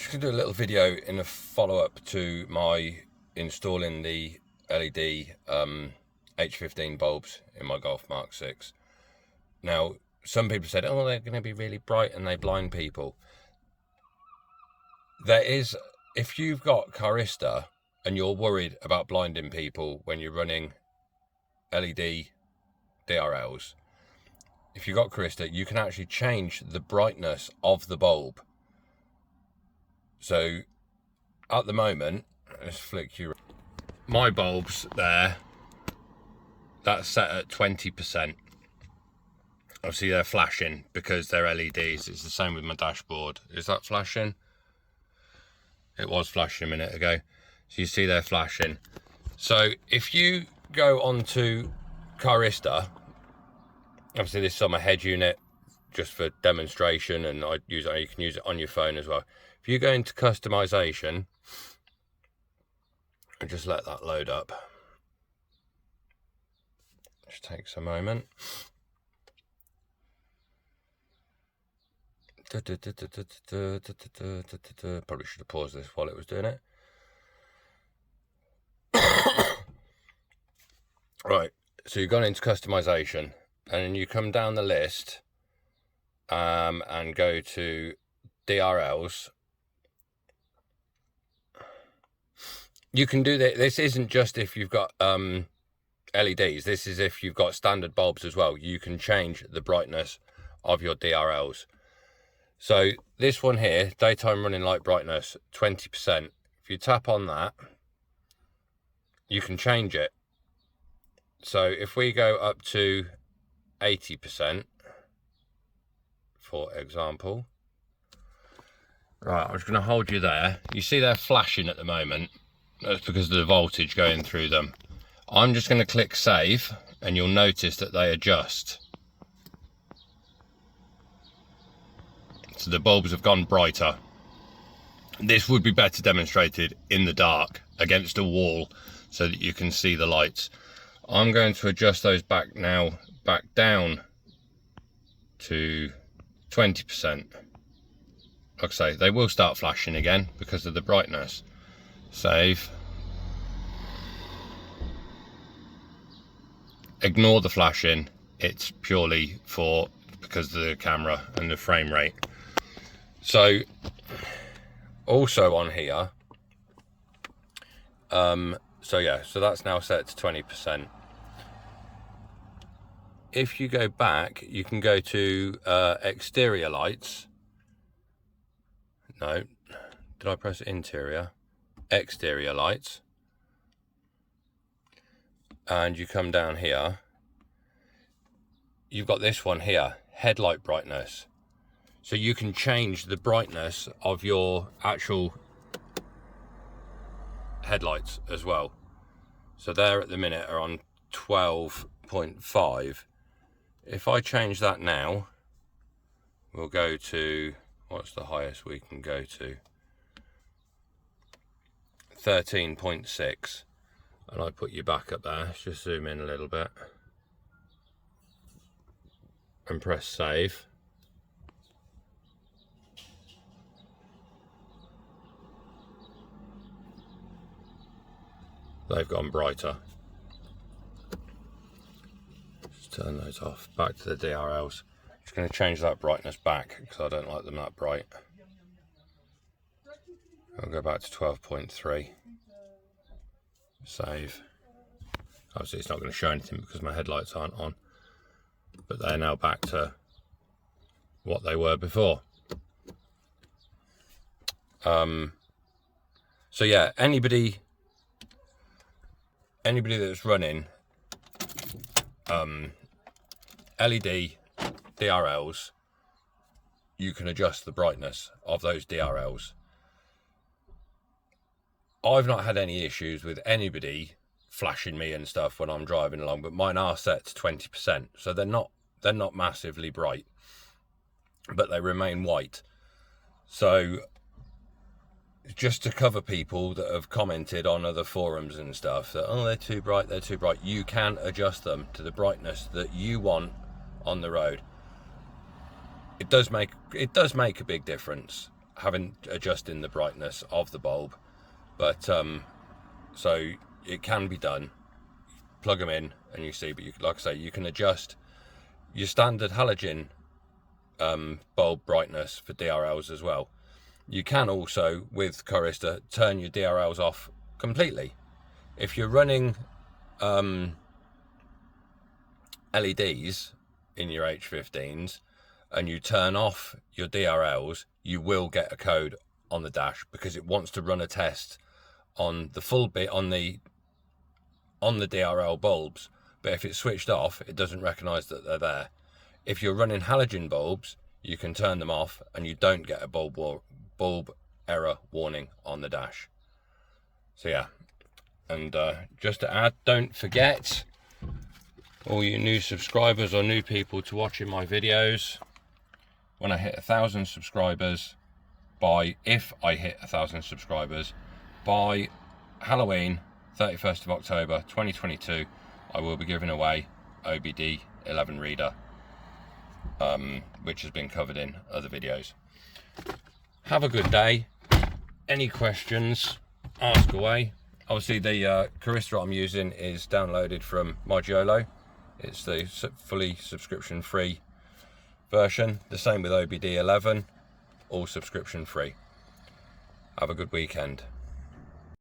just going to do a little video in a follow-up to my installing the LED H15 bulbs in my Golf Mark 6. Now, some people said, oh, they're going to be really bright and they blind people. There is, if you've got Carista and you're worried about blinding people when you're running LED DRLs, if you've got Carista, you can actually change the brightness of the bulb. So at the moment, let's flick you. My bulbs there, that's set at 20%. Obviously they're flashing because they're LEDs. It's the same with my dashboard. Is that flashing? It was flashing a minute ago. So you see they're flashing. So if you go onto Carista, obviously this is on my head unit just for demonstration, and you can use it on your phone as well. If you go into customization and just let that load up, just takes a moment. Probably should have paused this while it was doing it. Right, so you've gone into customization and then you come down the list and go to DRLs. You can do that. This isn't just if you've got LEDs. This is if you've got standard bulbs as well. You can change the brightness of your DRLs. So this one here, daytime running light brightness, 20%. If you tap on that, you can change it. So if we go up to 80%, for example. Right, I'm just going to hold you there. You see they're flashing at the moment. That's because of the voltage going through them. I'm just going to click save and you'll notice that they adjust. So the bulbs have gone brighter. This would be better demonstrated in the dark against a wall so that you can see the lights. I'm going to adjust those back down to 20%. Like I say, they will start flashing again because of the brightness. Save. Ignore the flashing. It's purely because of the camera and the frame rate. So also on here, so that's now set to 20%. If you go back, you can go to exterior lights. No, did I press interior? Exterior lights. And you come down here. You've got this one here, headlight brightness. So you can change the brightness of your actual headlights as well. So there at the minute are on 12.5. If I change that now, we'll go to, what's the highest we can go to? 13.6. And I put you back up there. Let's just zoom in a little bit. And press save. They've gone brighter. Just turn those off. Back to the DRLs. Just going to change that brightness back because I don't like them that bright. I'll go back to 12.3. Save. Obviously it's not going to show anything because my headlights aren't on. But they're now back to what they were before. So yeah, anybody that's running LED DRLs, you can adjust the brightness of those DRLs. I've not had any issues with anybody flashing me and stuff when I'm driving along, but mine are set to 20%, so they're not massively bright, but they remain white. So just to cover people that have commented on other forums and stuff that, oh, they're too bright, you can adjust them to the brightness that you want on the road. It does make a big difference. haven't adjusting the brightness of the bulb, but so it can be done. Plug them in and you see, but you, like I say, you can adjust your standard halogen bulb brightness for DRLs as well. You can also, with Carista, turn your DRLs off completely. If you're running LEDs in your H15s and you turn off your DRLs, you will get a code on the dash, because it wants to run a test on the full bit on the DRL bulbs, but if it's switched off, it doesn't recognize that they're there. If you're running halogen bulbs, you can turn them off and you don't get a bulb error warning on the dash. So yeah, and just to add, don't forget, all you new subscribers or new people to watching my videos, when I hit 1,000 subscribers, if I hit 1,000 subscribers by Halloween 31st of October 2022, I will be giving away OBD 11 reader, which has been covered in other videos. Have a good day. Any questions, ask away. Obviously the Carista I'm using is downloaded from Margiolo. It's the fully subscription free version. The same with OBD 11, all subscription free. Have a good weekend.